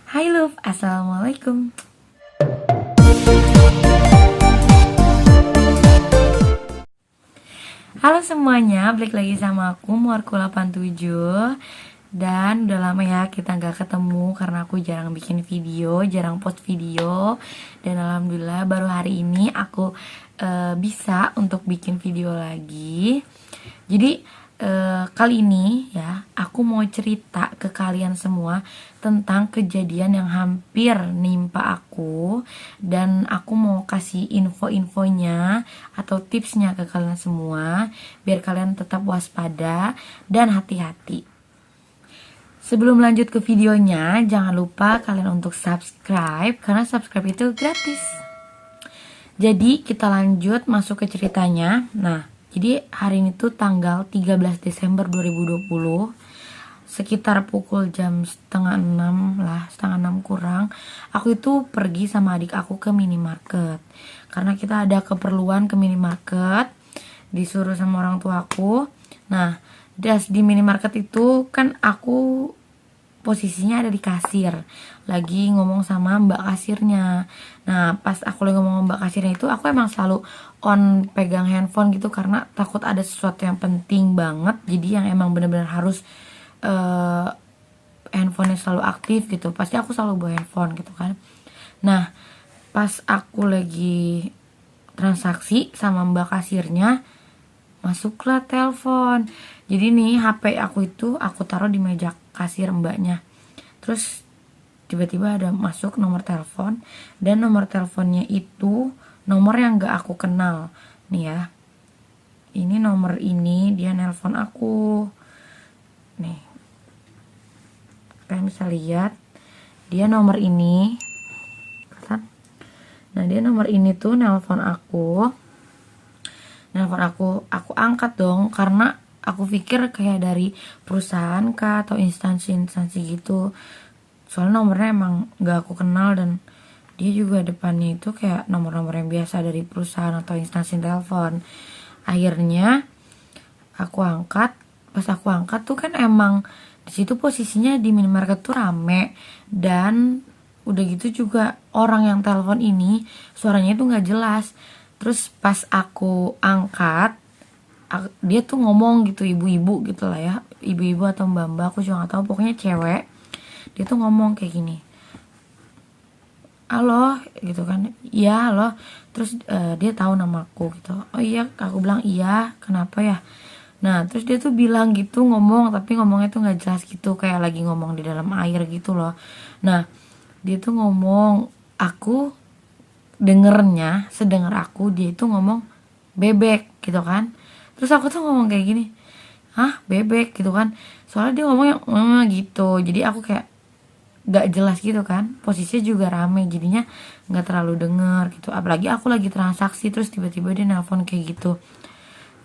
Hai Love, Assalamualaikum. Halo semuanya, balik lagi sama aku Muarku87. Dan udah lama ya kita gak ketemu karena aku jarang bikin video, jarang post video. Dan alhamdulillah baru hari ini aku bisa untuk bikin video lagi. Jadi kali ini ya aku mau cerita ke kalian semua tentang kejadian yang hampir nimpa aku. Dan aku mau kasih info-infonya atau tipsnya ke kalian semua biar kalian tetap waspada dan hati-hati. Sebelum lanjut ke videonya, jangan lupa kalian untuk subscribe karena subscribe itu gratis. Jadi kita lanjut masuk ke ceritanya. Nah, jadi hari ini tuh tanggal 13 Desember 2020, sekitar pukul jam setengah 6 lah, setengah 6 kurang. Aku itu pergi sama adik aku ke minimarket. Karena kita ada keperluan ke minimarket, disuruh sama orang tua aku. Nah, di minimarket itu kan aku posisinya ada di kasir, lagi ngomong sama mbak kasirnya. Nah, pas aku lagi ngomong sama mbak kasirnya itu, aku emang selalu on pegang handphone gitu karena takut ada sesuatu yang penting banget. Jadi yang emang bener-bener harus handphonenya selalu aktif gitu, pasti aku selalu bawa handphone gitu kan. Nah, pas aku lagi transaksi sama mbak kasirnya, masuklah telepon. Jadi nih HP aku itu aku taruh di meja kasir mbaknya. Terus tiba-tiba ada masuk nomor telepon, dan nomor teleponnya itu nomor yang gak aku kenal. Nih ya, ini nomor ini dia nelpon aku. Nih, kalian bisa lihat dia nomor ini kan. Nah, dia nomor ini tuh nelpon aku. Aku angkat dong karena aku pikir kayak dari perusahaan kah atau instansi-instansi gitu. Soalnya nomornya emang gak aku kenal, dan dia juga depannya itu kayak nomor-nomor yang biasa dari perusahaan atau instansi telepon. Akhirnya aku angkat. Pas aku angkat tuh kan emang di situ posisinya di minimarket tuh rame, dan udah gitu juga orang yang telepon ini suaranya itu nggak jelas. Terus pas aku angkat, dia tuh ngomong gitu, ibu-ibu gitu lah ya, ibu-ibu atau mbak-mbak, aku juga nggak tahu, pokoknya cewek. Dia tuh ngomong kayak gini, halo gitu kan, iya halo. Terus dia tahu namaku gitu. Oh iya, aku bilang iya, kenapa ya. Nah, terus dia tuh bilang gitu, ngomong, tapi ngomongnya tuh nggak jelas gitu, kayak lagi ngomong di dalam air gitu loh. Nah, dia tuh ngomong, aku dengernya, sedengar aku dia itu ngomong bebek gitu kan. Terus aku tuh ngomong kayak gini, hah bebek gitu kan, soalnya dia ngomongnya gitu. Jadi aku kayak gak jelas gitu kan, posisinya juga rame, jadinya gak terlalu denger gitu. Apalagi aku lagi transaksi, terus tiba-tiba dia nelpon kayak gitu.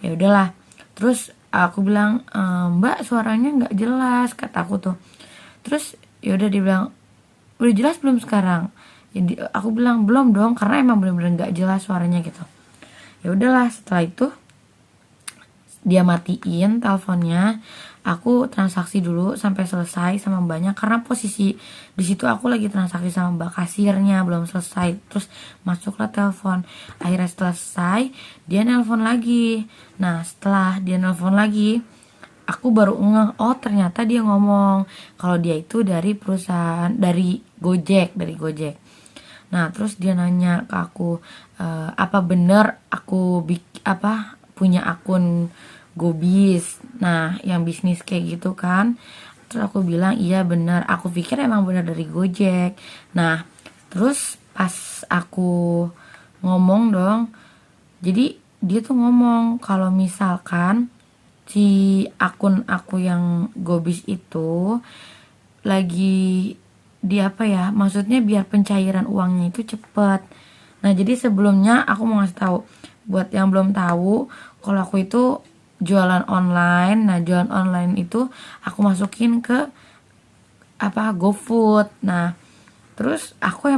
Ya udahlah, terus aku bilang, mbak suaranya gak jelas, kata aku tuh. Terus yaudah dia bilang, udah jelas belum sekarang? Jadi aku bilang belum dong, karena emang bener-bener gak jelas suaranya gitu. Ya udahlah, setelah itu dia matiin teleponnya. Aku transaksi dulu sampai selesai sama mbaknya, karena posisi di situ aku lagi transaksi sama mbak kasirnya, belum selesai. Terus masuklah telepon. Akhirnya setelah selesai, dia nelpon lagi. Nah, setelah dia nelpon lagi, aku baru ngeh, oh ternyata dia ngomong kalau dia itu dari perusahaan, dari Gojek. Nah, terus dia nanya ke aku, apa bener aku punya akun Gobis, nah yang bisnis kayak gitu kan. Terus aku bilang iya bener, aku pikir emang bener dari Gojek. Nah, terus pas aku ngomong dong, jadi dia tuh ngomong kalau misalkan si akun aku yang Gobis itu lagi di apa ya, maksudnya biar pencairan uangnya itu cepet. Nah, jadi sebelumnya aku mau ngasih tahu buat yang belum tahu, kalau aku itu jualan online. Nah, jualan online itu aku masukin ke GoFood. Nah, terus aku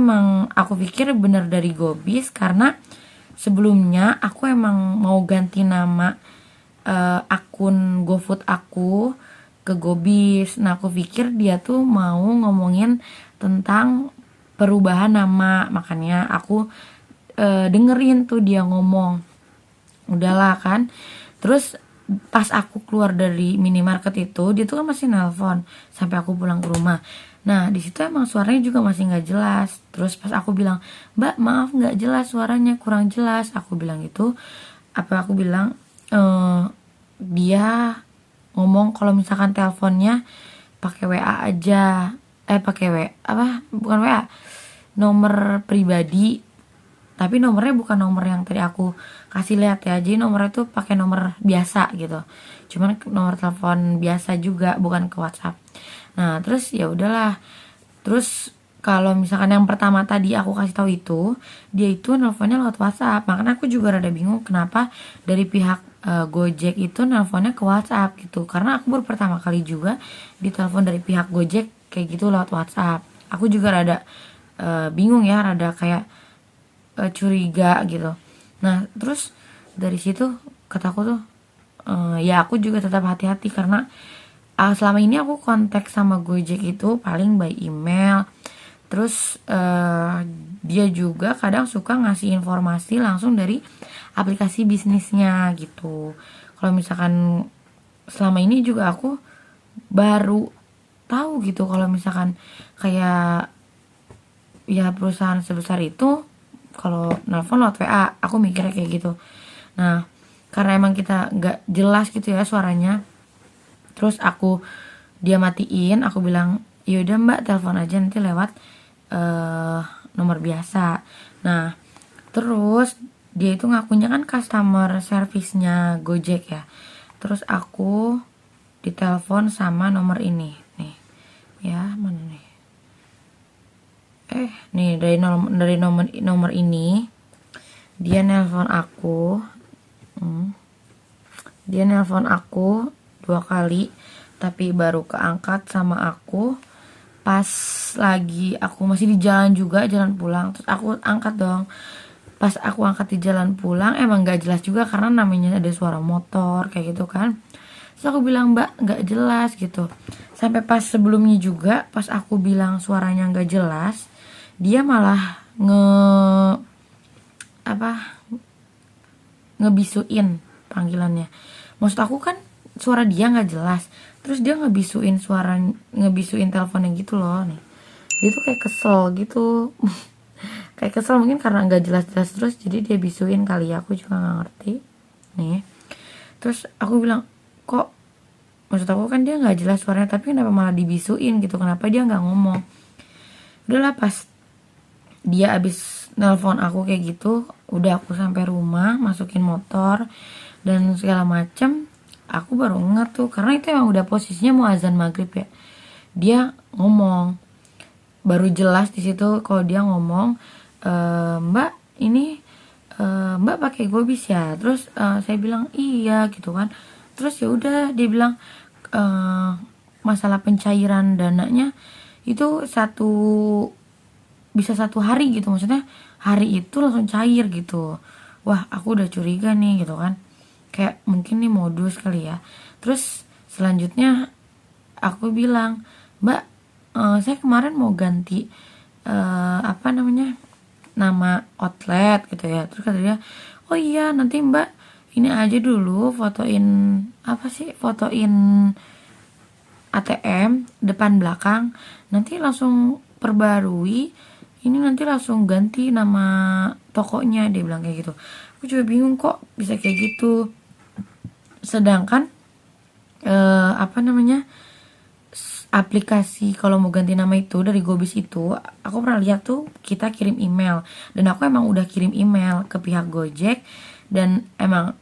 pikir bener dari Gobis, karena sebelumnya aku emang mau ganti nama akun GoFood aku ke Gobis. Nah, aku pikir dia tuh mau ngomongin tentang perubahan nama. Makanya aku dengerin tuh dia ngomong. Udahlah kan. Terus pas aku keluar dari minimarket itu, dia tuh kan masih nelpon sampai aku pulang ke rumah. Nah di situ emang suaranya juga masih nggak jelas. Terus pas aku bilang, Mbak maaf nggak jelas suaranya, kurang jelas, aku bilang gitu. Apa aku bilang, dia ngomong kalau misalkan teleponnya pakai WA aja, pakai apa, bukan WA, nomor pribadi, tapi nomornya bukan nomor yang tadi aku kasih lihat ya, jadi nomornya tuh pakai nomor biasa gitu, cuman nomor telepon biasa juga, bukan ke WhatsApp. Nah terus ya udahlah. Terus kalau misalkan yang pertama tadi aku kasih tahu itu, dia itu nelponnya lewat WhatsApp. Makanya aku juga rada bingung kenapa dari pihak Gojek itu nelponnya ke WhatsApp gitu. Karena aku baru pertama kali juga ditelepon dari pihak Gojek kayak gitu lewat WhatsApp. Aku juga rada bingung ya, rada kayak curiga gitu. Nah terus dari situ kataku tuh, ya aku juga tetap hati-hati karena selama ini aku kontak sama Gojek itu paling by email. Terus dia juga kadang suka ngasih informasi langsung dari aplikasi bisnisnya gitu. Kalau misalkan selama ini juga aku baru tahu gitu kalau misalkan kayak ya perusahaan sebesar itu kalau nelfon lewat WA, aku mikirnya kayak gitu. Nah karena emang kita nggak jelas gitu ya suaranya, terus dia matiin, aku bilang yaudah mbak telepon aja nanti lewat eh nomor biasa. Nah terus dia itu ngakunya kan customer service-nya Gojek ya. Terus aku ditelepon sama nomor ini nih ya, mana nih, nih dari nomor ini dia nelpon aku. Dia nelpon aku 2 kali, tapi baru keangkat sama aku pas lagi aku masih di jalan juga, jalan pulang. Terus aku angkat dong. Pas aku angkat di jalan pulang, emang gak jelas juga karena namanya ada suara motor kayak gitu kan. Terus aku bilang, mbak gak jelas gitu. Sampai pas sebelumnya juga, pas aku bilang suaranya gak jelas, dia malah apa ngebisuin panggilannya. Maksud aku kan suara dia nggak jelas, terus dia ngebisuin teleponnya gitu loh nih. Dia tuh kayak kesel gitu. Kayak kesel mungkin karena nggak jelas-jelas terus, jadi dia bisuin kali ya, aku juga nggak ngerti nih. Terus aku bilang, kok, maksud aku kan dia nggak jelas suaranya, tapi kenapa malah dibisuin gitu, kenapa dia nggak ngomong. Udahlah, pas dia abis nelpon aku kayak gitu, udah aku sampai rumah, masukin motor dan segala macem, aku baru ngerti tuh karena itu emang udah posisinya mau azan maghrib ya. Dia ngomong, baru jelas di situ kalau dia ngomong, mbak ini mbak pakai Gobis ya. Terus saya bilang iya gitu kan. Terus ya udah dia bilang masalah pencairan dananya itu bisa 1 hari gitu, maksudnya hari itu langsung cair gitu. Wah aku udah curiga nih gitu kan, kayak mungkin nih modus kali ya. Terus selanjutnya aku bilang, mbak saya kemarin mau ganti apa namanya, nama outlet gitu ya. Terus kata dia, oh iya nanti mbak ini aja dulu fotoin, apa sih, fotoin ATM depan belakang, nanti langsung perbarui, ini nanti langsung ganti nama tokonya, dia bilang kayak gitu. Aku juga bingung kok bisa kayak gitu, sedangkan apa namanya, aplikasi kalau mau ganti nama itu dari Gobis itu aku pernah lihat tuh, kita kirim email, dan aku emang udah kirim email ke pihak Gojek, dan emang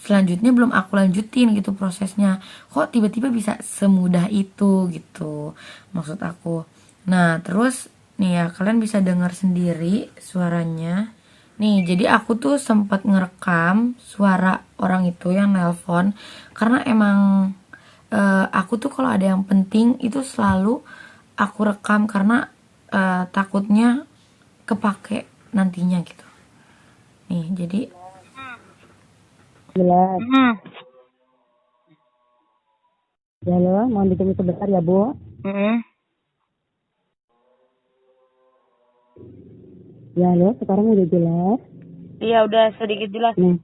selanjutnya belum aku lanjutin gitu prosesnya. Kok tiba-tiba bisa semudah itu gitu, maksud aku. Nah terus nih ya, kalian bisa dengar sendiri suaranya nih. Jadi aku tuh sempat ngerekam suara orang itu yang nelpon, karena emang aku tuh kalau ada yang penting itu selalu aku rekam, karena takutnya kepake nantinya gitu. Nih jadi Jelas. Ya lo, mohon ditunggu sebentar ya Bu. Ya, halo, sekarang udah jelas. Iya, udah sedikit jelas. Nah,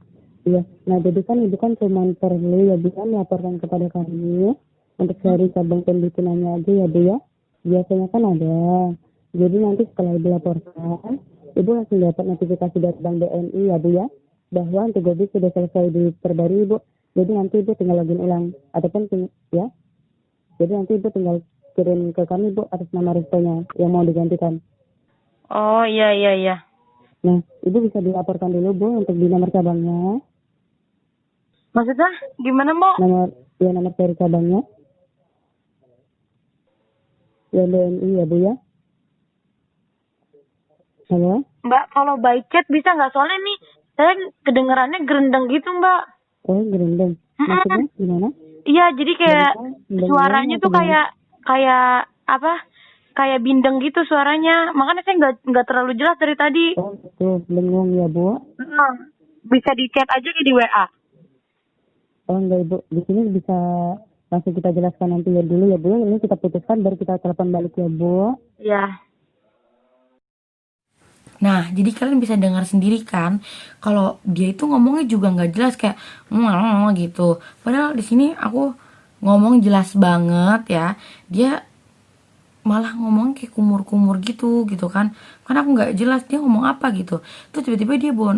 iya. Nah, jadi kan ibu kan cuma perlu ya Bu kan melaporkan kepada kami untuk dari cabang pembinanya aja ya Bu ya. Biasanya kan ada. Jadi nanti setelah ibu laporkan, ibu langsung dapat notifikasi dari Bank BNI ya Bu ya, bahwa untuk Gobi sudah selesai diperbarui Bu. Jadi nanti ibu tinggal login ulang ataupun ya. Jadi nanti ibu tinggal kirim ke kami Bu atas nama restonya yang mau digantikan. Oh, iya, iya, iya. Nah, ibu bisa dilaporkan dulu Bu untuk di nomor cabangnya. Maksudnya gimana, Mbak? Nomor seri cabangnya. Ya BNI ya Bu ya. Halo? Mbak, kalau by chat bisa nggak? Soalnya nih, saya kedengerannya gerendeng gitu, Mbak. Oh, gerendeng. Maksudnya gimana? Iya, jadi kayak Bengong suaranya tuh atau gimana? kayak apa? Kayak bindeng gitu suaranya. Makanya saya nggak terlalu jelas dari tadi. Oh, gitu. Bengong ya Bu. Bisa di chat aja ke di WA. Oh, enggak Ibu. Di sini bisa langsung kita jelaskan nanti ya dulu ya Bu. Ini kita putuskan baru kita telepon balik ya Bu. Iya. Nah, jadi kalian bisa dengar sendiri kan, kalau dia itu ngomongnya juga nggak jelas kayak gitu. Padahal di sini aku ngomong jelas banget ya. Dia malah ngomong kayak kumur-kumur gitu kan. Karena aku nggak jelas dia ngomong apa gitu. Terus tiba-tiba dia bawa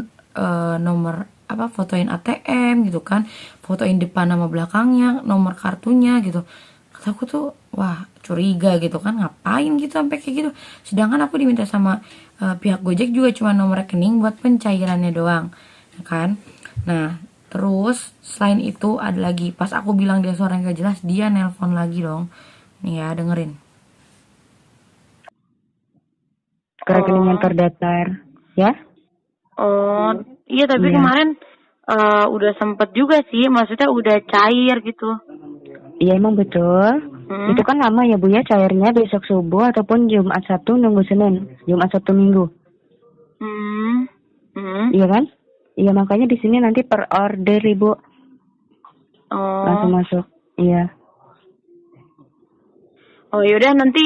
nomor apa fotoin ATM gitu kan, fotoin depan nama belakangnya, nomor kartunya gitu. Kata aku tuh wah curiga gitu kan, ngapain gitu sampai kayak gitu. Sedangkan aku diminta sama pihak Gojek juga cuma nomor rekening buat pencairannya doang, ya kan. Nah terus selain itu ada lagi, pas aku bilang dia suara gak jelas, dia nelpon lagi dong. Nih ya, dengerin. Ke rekening yang terdaftar. Ya? Oh, iya tapi Iya. kemarin udah sempet juga sih, maksudnya udah cair gitu. Iya emang betul. Itu kan lama ya Bu ya cairnya besok subuh ataupun Jumat Sabtu nunggu Senin. Jumat Sabtu Minggu. Iya kan? Iya makanya di sini nanti per order Ibu. Oh. Langsung masuk. Iya. Oh yaudah nanti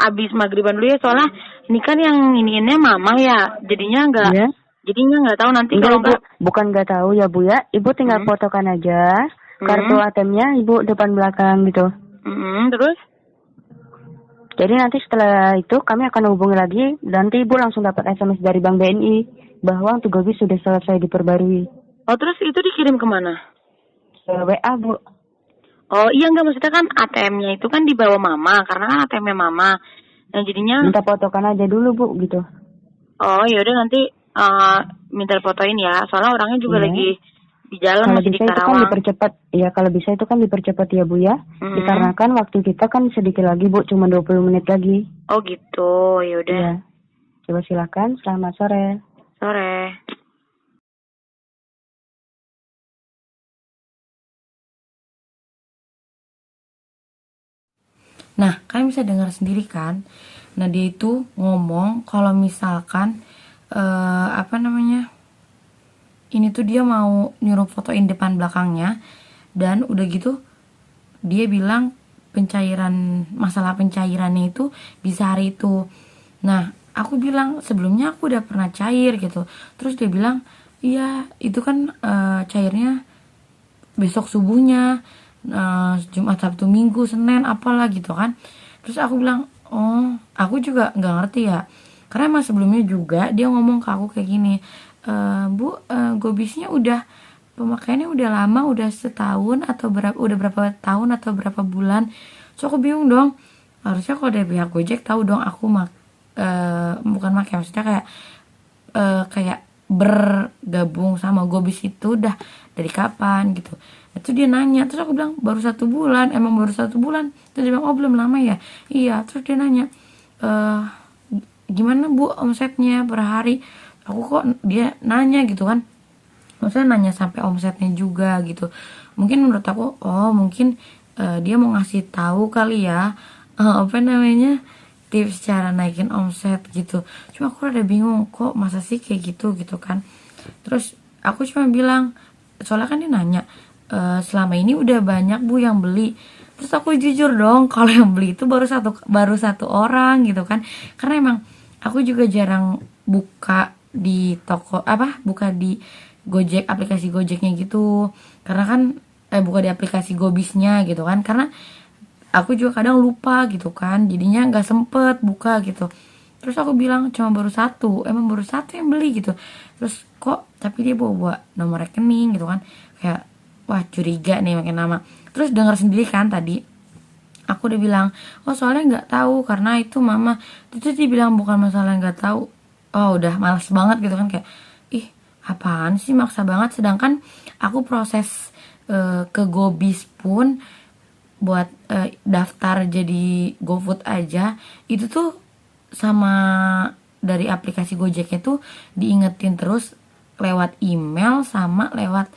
abis maghriban dulu ya, soalnya ini kan yang iniinnya mama ya, jadinya nggak. Iya. Jadinya nggak tahu nanti Enggak, kalau Ibu. nggak. Bukan nggak tahu ya Bu ya. Ibu tinggal fotokan aja kartu ATM-nya Ibu depan belakang gitu. Terus? Jadi nanti setelah itu kami akan hubungi lagi. Nanti Ibu langsung dapat SMS dari Bank BNI bahwa untuk Gobi sudah selesai diperbarui. Oh terus itu dikirim kemana? Ke WA Bu. Oh iya, nggak, maksudnya kan ATM-nya itu kan dibawa mama, karena kan ATM-nya mama. Nah jadinya. Minta fotokan aja dulu Bu gitu. Oh yaudah nanti minta fotoin ya, soalnya orangnya juga lagi di jalan, Kalau masih di bisa itu kan Karawang. dipercepat. Ya kalau bisa itu kan dipercepat ya Bu ya. Dikarenakan waktu kita kan sedikit lagi Bu, cuma 20 menit lagi. Oh gitu, yaudah. Ya. Coba silakan, selamat sore. Sore. Nah, kalian bisa dengar sendiri kan. Nah, dia itu ngomong kalau misalkan apa namanya? Ini tuh dia mau nyuruh fotoin depan belakangnya, dan udah gitu dia bilang masalah pencairannya itu bisa hari itu. Nah, aku bilang sebelumnya aku udah pernah cair gitu. Terus dia bilang, "Iya, itu kan cairnya besok subuhnya, Jumat Sabtu Minggu Senin apalah gitu kan." Terus aku bilang, oh aku juga nggak ngerti ya, karena emang sebelumnya juga dia ngomong ke aku kayak gini, Bu, Gobisnya udah pemakaiannya udah lama, udah setahun atau udah berapa tahun atau berapa bulan. So aku bingung dong, harusnya kalau dari pihak Gojek tahu dong aku bukan makai, maksudnya kayak bergabung sama Gobis itu udah dari kapan gitu. Itu dia nanya, terus aku bilang baru 1 bulan. Emang baru 1 bulan? Terus dia bilang oh belum lama ya. Iya. Terus dia nanya gimana Bu omsetnya per hari. Aku kok dia nanya gitu kan, maksudnya nanya sampai omsetnya juga gitu. Mungkin menurut aku oh mungkin dia mau ngasih tahu kali ya, apa namanya, tips cara naikin omset gitu. Cuma aku rada bingung, kok masa sih kayak gitu kan. Terus aku cuma bilang, soalnya kan dia nanya, selama ini udah banyak Bu yang beli. Terus aku jujur dong kalau yang beli itu baru satu orang gitu kan. Karena emang aku juga jarang buka di toko buka di Gojek, aplikasi Gojeknya gitu, karena kan buka di aplikasi Gobisnya gitu kan, karena aku juga kadang lupa gitu kan, jadinya nggak sempet buka gitu. Terus aku bilang cuma baru satu, emang baru satu yang beli gitu. Terus kok tapi dia bawa nomor rekening gitu kan, kayak wah curiga nih makin lama. Terus dengar sendiri kan tadi aku udah bilang, oh soalnya nggak tahu karena itu mama. Terus dia bilang bukan masalah nggak tahu, oh udah malas banget gitu kan, kayak ih apaan sih maksa banget, sedangkan aku proses ke Gobis pun buat daftar jadi GoFood aja itu tuh sama dari aplikasi Gojeknya tuh diingetin terus lewat email sama lewat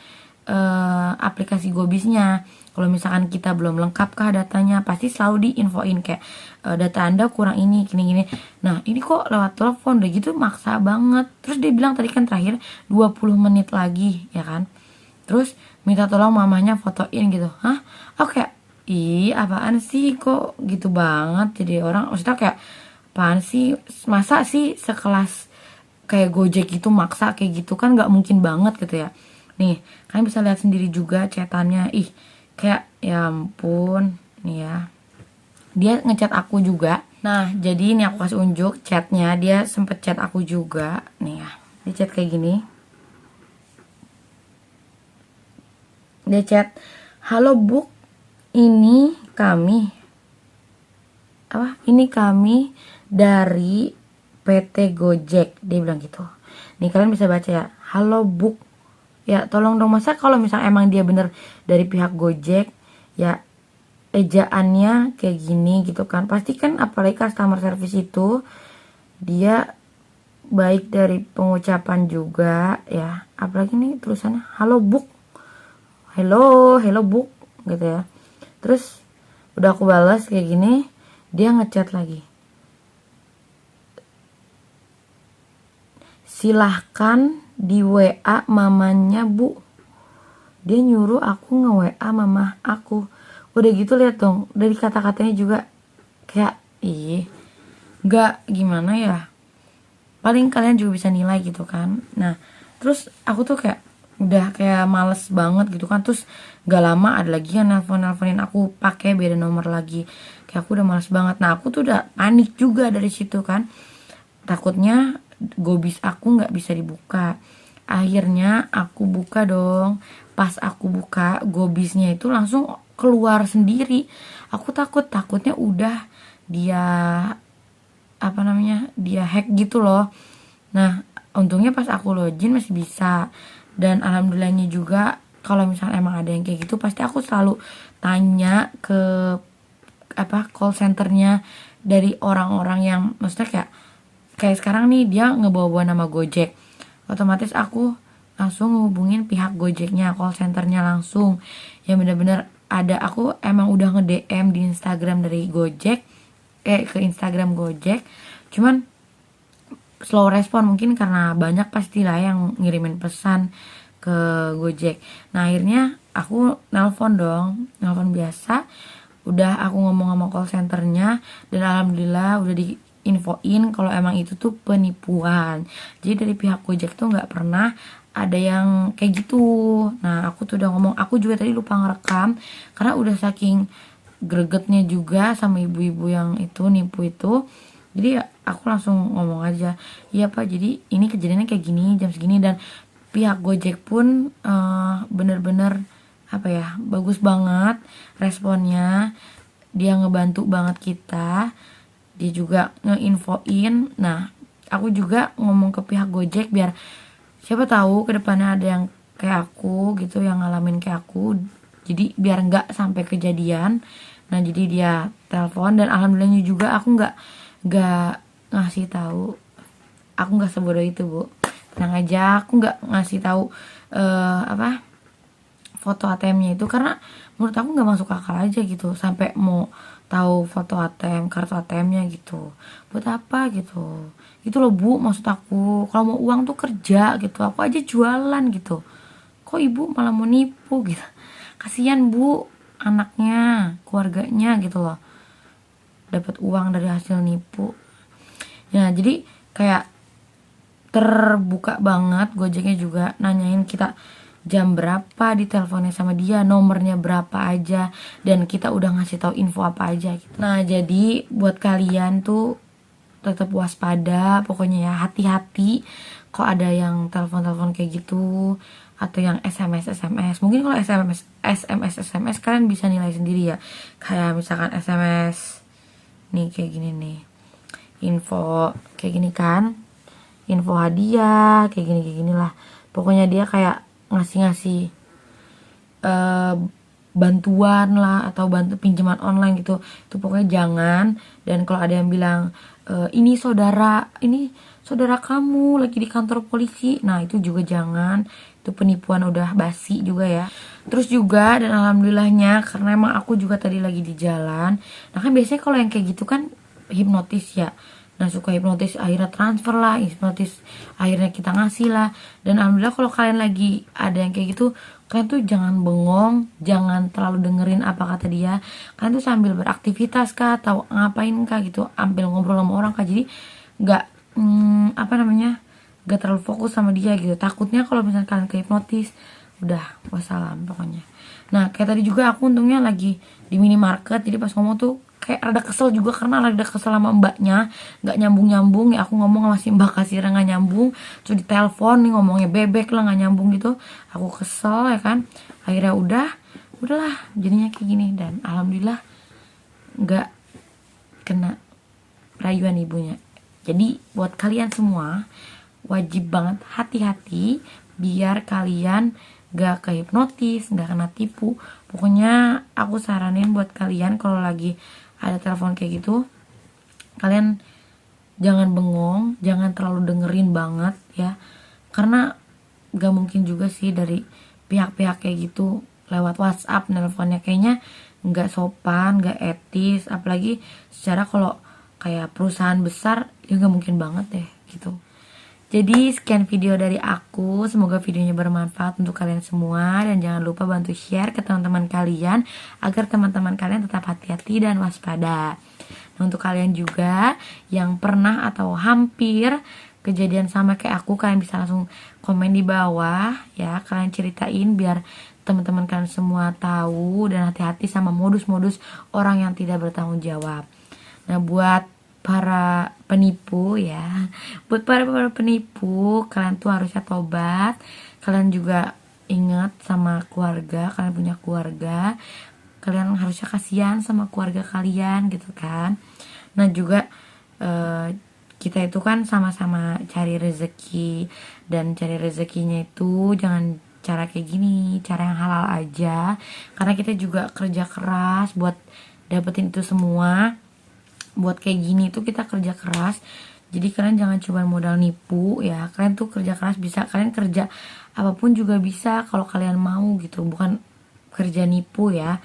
aplikasi Gobisnya. Kalau misalkan kita belum lengkapkah datanya, pasti selalu diinfoin kayak data Anda kurang ini gini-gini. Nah, ini kok lewat telepon udah gitu maksa banget. Terus dia bilang tadi kan terakhir 20 menit lagi, ya kan? Terus minta tolong mamanya fotoin gitu. Hah? Oke. Ih, apaan sih kok gitu banget jadi orang, maksudnya kayak apaan sih, masa sih sekelas kayak Gojek gitu maksa kayak gitu kan nggak mungkin banget gitu ya. Nih kalian bisa lihat sendiri juga chatannya, ih kayak ya ampun nih ya, dia ngechat aku juga. Nah jadi ini aku kasih unjuk chatnya, dia sempet chat aku juga nih ya, dia chat kayak gini, dia chat, halo Buk, ini kami ini kami dari PT Gojek, dia bilang gitu. Nih kalian bisa baca ya, halo Buk, ya tolong dong, masa kalau misalnya emang dia bener dari pihak Gojek ya ejaannya kayak gini gitu kan, pasti kan apalagi customer service itu dia baik dari pengucapan juga ya, apalagi nih tulisannya halo Buk, hello Buk gitu ya. Terus udah aku balas kayak gini, dia ngechat lagi, silahkan di WA mamanya Bu. Dia nyuruh aku nge-WA mama aku. Udah gitu lihat dong, dari kata-katanya juga kayak gak gimana ya. Paling kalian juga bisa nilai gitu kan. Nah, terus aku tuh kayak udah kayak males banget gitu kan. Terus gak lama ada lagi yang nelfonin aku pakai beda nomor lagi. Kayak aku udah males banget. Nah, aku tuh udah panik juga dari situ kan. Takutnya Gobis aku nggak bisa dibuka. Akhirnya aku buka dong. Pas aku buka Gobisnya itu langsung keluar sendiri. Aku takutnya udah dia dia hack gitu loh. Nah untungnya pas aku login masih bisa, dan alhamdulillahnya juga kalau misalnya emang ada yang kayak gitu pasti aku selalu tanya ke call centernya dari orang-orang yang maksudnya kayak sekarang nih dia ngebawa-bawa nama Gojek, otomatis aku langsung ngehubungin pihak Gojeknya, call centernya langsung yang bener-bener ada. Aku emang udah nge-DM di Instagram dari Gojek ke Instagram Gojek, cuman slow respon mungkin karena banyak pastilah yang ngirimin pesan ke Gojek. Nah akhirnya aku nelpon nelpon biasa, udah aku ngomong sama call centernya dan alhamdulillah udah diinfoin kalau emang itu tuh penipuan. Jadi dari pihak Gojek tuh nggak pernah ada yang kayak gitu. Nah aku tuh udah ngomong, aku juga tadi lupa ngerekam karena udah saking gregetnya juga sama ibu-ibu yang itu nipu itu. Jadi ya aku langsung ngomong aja, iya Pak, jadi ini kejadiannya kayak gini jam segini. Dan pihak Gojek pun bener-bener bagus banget responnya, dia ngebantu banget kita, dia juga ngeinfoin. Nah aku juga ngomong ke pihak Gojek biar siapa tahu kedepannya ada yang kayak aku gitu, yang ngalamin kayak aku, jadi biar nggak sampai kejadian. Nah jadi dia telepon dan alhamdulillahnya juga aku nggak ngasih tahu, aku nggak sebodoh itu Bu, tenang aja, aku nggak ngasih tahu foto ATM-nya itu karena menurut aku nggak masuk akal aja gitu sampai mau tahu foto ATM, kartu ATM-nya gitu buat apa gitu. Itu loh Bu, maksud aku kalau mau uang tuh kerja gitu, aku aja jualan gitu, kok ibu malah mau nipu gitu. Kasihan Bu, anaknya, keluarganya gitu loh, dapat uang dari hasil nipu. Nah jadi kayak terbuka banget. Gojeknya juga nanyain kita jam berapa di teleponnya sama dia, nomornya berapa aja, dan kita udah ngasih tahu info apa aja gitu. Nah jadi buat kalian tuh tetap waspada, pokoknya ya, hati-hati kok ada yang telepon-telepon kayak gitu atau yang SMS. Mungkin kalau SMS kalian bisa nilai sendiri ya, kayak misalkan SMS nih kayak gini nih, info kayak gini kan, info hadiah kayak gini lah. Pokoknya dia kayak ngasih eh, bantuan lah atau bantu pinjaman online gitu, itu pokoknya jangan. Dan kalau ada yang bilang ini saudara kamu lagi di kantor polisi, nah itu juga jangan, itu penipuan udah basi juga ya. Terus juga, dan alhamdulillahnya karena emang aku juga tadi lagi di jalan, nah kan biasanya kalau yang kayak gitu kan hipnotis ya, nah suka hipnotis akhirnya transfer lah, hipnotis akhirnya kita ngasih lah. Dan alhamdulillah kalau kalian lagi ada yang kayak gitu, kalian tuh jangan bengong, jangan terlalu dengerin apa kata dia. Kalian tuh sambil beraktivitas kah atau ngapain kah gitu, ambil ngobrol sama orang kah, jadi nggak nggak terlalu fokus sama dia gitu. Takutnya kalau misalnya kalian ke hipnotis, udah wassalam pokoknya. Nah kayak tadi juga aku untungnya lagi di minimarket, jadi pas ngomong tuh kayak rada kesel juga karena rada kesel sama mbaknya, nggak nyambung ya. Aku ngomong sama si mbak kasirnya nggak nyambung, terus di telepon nih ngomongnya bebek lah, nggak nyambung gitu. Aku kesel ya kan, akhirnya udahlah jadinya kayak gini. Dan alhamdulillah nggak kena rayuan ibunya. Jadi buat kalian semua wajib banget hati-hati biar kalian gak kehipnotis, gak kena tipu. Pokoknya aku saranin buat kalian kalau lagi ada telepon kayak gitu, kalian jangan bengong, jangan terlalu dengerin banget ya, karena gak mungkin juga sih dari pihak-pihak kayak gitu lewat WhatsApp nelponnya, kayaknya gak sopan, gak etis. Apalagi secara kalau kayak perusahaan besar ya gak mungkin banget deh gitu. Jadi sekian video dari aku, semoga videonya bermanfaat untuk kalian semua, dan jangan lupa bantu share ke teman-teman kalian agar teman-teman kalian tetap hati-hati dan waspada. Nah untuk kalian juga yang pernah atau hampir kejadian sama kayak aku, kalian bisa langsung komen di bawah ya, kalian ceritain biar teman-teman kalian semua tahu dan hati-hati sama modus-modus orang yang tidak bertanggung jawab. Nah buat para penipu ya, buat para penipu, kalian tuh harusnya tobat. Kalian juga ingat sama keluarga, kalian punya keluarga, kalian harusnya kasihan sama keluarga kalian gitu kan. Nah juga kita itu kan sama-sama cari rezeki, dan cari rezekinya itu jangan cara kayak gini, cara yang halal aja, karena kita juga kerja keras buat dapetin itu semua. Buat kayak gini tuh kita kerja keras, jadi kalian jangan cuma modal nipu ya. Kalian tuh kerja keras bisa, kalian kerja apapun juga bisa kalau kalian mau gitu, bukan kerja nipu ya.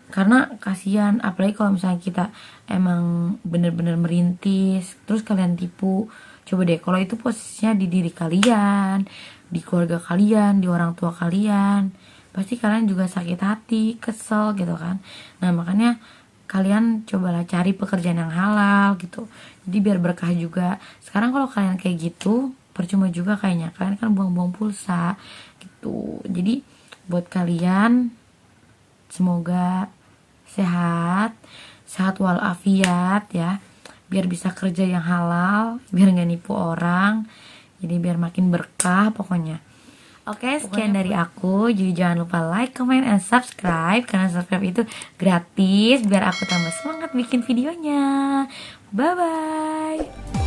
Karena kasihan, apalagi kalau misalnya kita emang bener-bener merintis terus kalian tipu. Coba deh kalau itu posisinya di diri kalian, di keluarga kalian, di orang tua kalian, pasti kalian juga sakit hati, kesel gitu kan. Nah makanya kalian cobalah cari pekerjaan yang halal gitu, jadi biar berkah juga. Sekarang kalau kalian kayak gitu percuma juga kayaknya, kalian kan buang-buang pulsa gitu. Jadi buat kalian semoga sehat walafiat ya, biar bisa kerja yang halal, biar nggak nipu orang, jadi biar makin berkah pokoknya. Oke, sekian dari aku. Jadi jangan lupa like, comment, and subscribe, karena subscribe itu gratis biar aku tambah semangat bikin videonya. Bye bye.